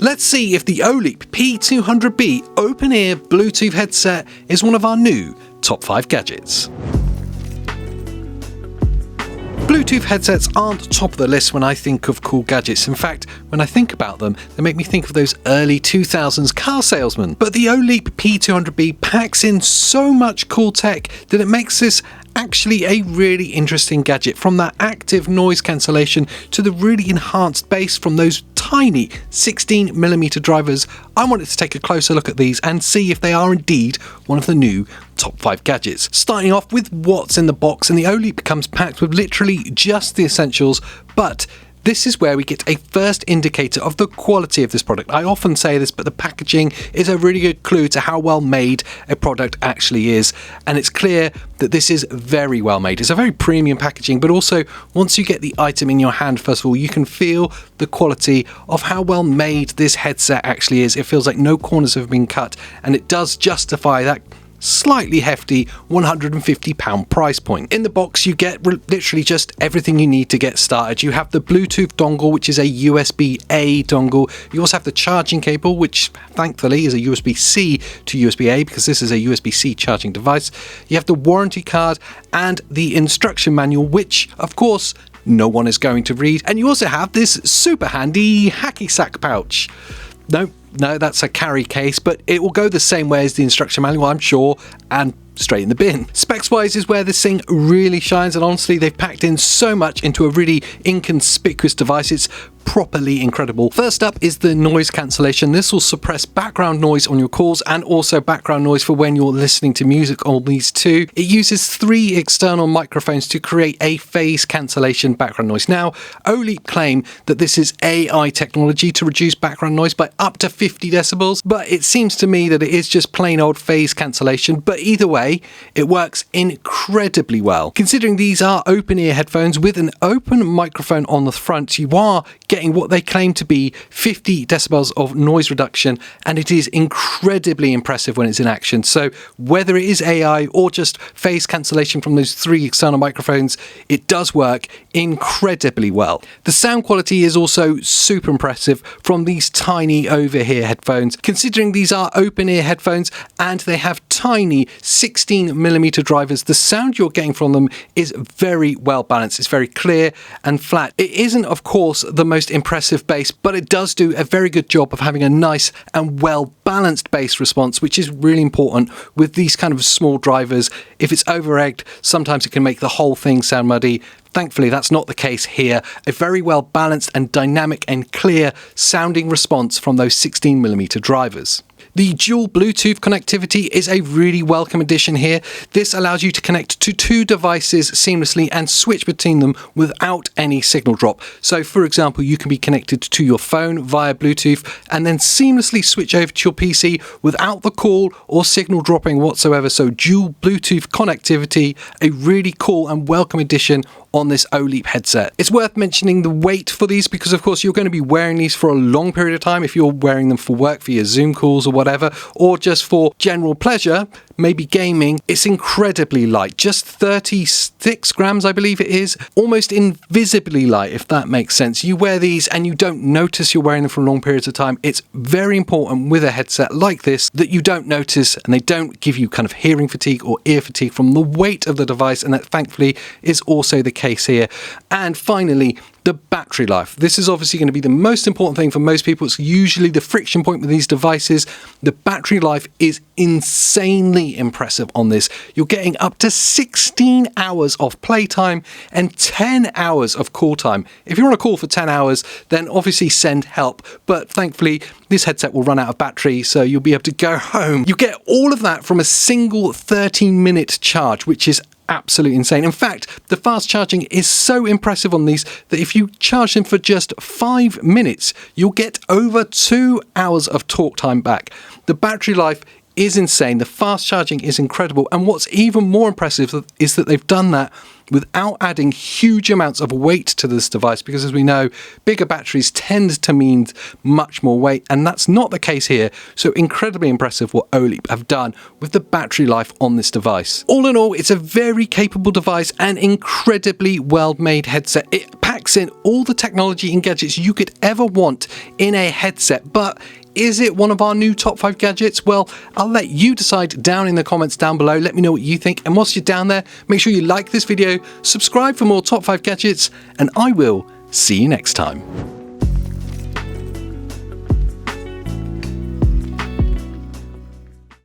Let's see if the Oleap P200b open-ear Bluetooth headset is one of our new top 5 gadgets. Bluetooth headsets aren't top of the list when I think of cool gadgets. In fact, when I think about them, they make me think of those early 2000s car salesmen. But the Oleap P200b packs in so much cool tech that it makes this actually a really interesting gadget, from that active noise cancellation to the really enhanced bass from those tiny 16mm drivers. I wanted to take a closer look at these and see if they are indeed one of the new top 5 gadgets. Starting off with what's in the box, and the Oleap comes packed with literally just the essentials, but this is where we get a first indicator of the quality of this product. I often say this, but the packaging is a really good clue to how well made a product actually is. And it's clear that this is very well made. It's a very premium packaging, but also once you get the item in your hand, first of all, you can feel the quality of how well made this headset actually is. It feels like no corners have been cut, and it does justify that slightly hefty £150 price point. In the box, you get literally just everything you need to get started. You have the Bluetooth dongle, which is a USB-A dongle. You also have the charging cable, which thankfully is a USB-C to USB-A, because this is a USB-C charging device. You have the warranty card and the instruction manual, which of course no one is going to read. And you also have this super handy hacky sack pouch. No, that's a carry case, but it will go the same way as the instruction manual, I'm sure, and straight in the bin. Specs wise is where this thing really shines, and honestly they've packed in so much into a really inconspicuous device. It's properly incredible. First up is the noise cancellation. This will suppress background noise on your calls and also background noise for when you're listening to music on these two. It uses 3 external microphones to create a phase cancellation background noise. Now, Oleap claim that this is AI technology to reduce background noise by up to 50 decibels, but it seems to me that it is just plain old phase cancellation. But either way, it works incredibly well. Considering these are open ear headphones with an open microphone on the front, you are getting what they claim to be 50 decibels of noise reduction, and it is incredibly impressive when it's in action. So whether it is AI or just phase cancellation from those 3 external microphones, it does work incredibly well. The sound quality is also super impressive from these tiny over-ear headphones. Considering these are open ear headphones and they have tiny 16mm drivers, the sound you're getting from them is very well balanced. It's very clear and flat. It isn't, of course, the most impressive bass, but it does do a very good job of having a nice and well balanced bass response, which is really important with these kind of small drivers. If it's over-egged, sometimes it can make the whole thing sound muddy. Thankfully, that's not the case here. A very well balanced and dynamic and clear sounding response from those 16mm drivers. The dual Bluetooth connectivity is a really welcome addition here. This allows you to connect to 2 devices seamlessly and switch between them without any signal drop. So for example, you can be connected to your phone via Bluetooth and then seamlessly switch over to your PC without the call or signal dropping whatsoever. So dual Bluetooth connectivity, a really cool and welcome addition on this Oleap headset. It's worth mentioning the weight for these, because of course you're going to be wearing these for a long period of time if you're wearing them for work, for your Zoom calls or whatever, or just for general pleasure, maybe gaming. It's incredibly light, just 36 grams I believe it is, almost invisibly light, if that makes sense. You wear these and you don't notice you're wearing them for long periods of time. It's very important with a headset like this that you don't notice and they don't give you kind of hearing fatigue or ear fatigue from the weight of the device, and that thankfully is also the case here. And finally, the battery life. This is obviously going to be the most important thing for most people. It's usually the friction point with these devices. The battery life is insanely impressive on this. You're getting up to 16 hours of playtime and 10 hours of call time. If you're on a call for 10 hours, then obviously send help. But thankfully, this headset will run out of battery, so you'll be able to go home. You get all of that from a single 13-minute charge, which is absolutely insane. In fact, the fast charging is so impressive on these that if you charge them for just 5 minutes, you'll get over 2 hours of talk time back. The battery life is insane. The fast charging is incredible. And what's even more impressive is that they've done that without adding huge amounts of weight to this device, because as we know, bigger batteries tend to mean much more weight, and that's not the case here. So incredibly impressive what Oleap have done with the battery life on this device. All in all, it's a very capable device and incredibly well-made headset. It packs packs in all the technology and gadgets you could ever want in a headset, but is it one of our new top 5 gadgets? Well, I'll let you decide down in the comments down below. Let me know what you think. And whilst you're down there, make sure you like this video, subscribe for more top 5 gadgets, and I will see you next time.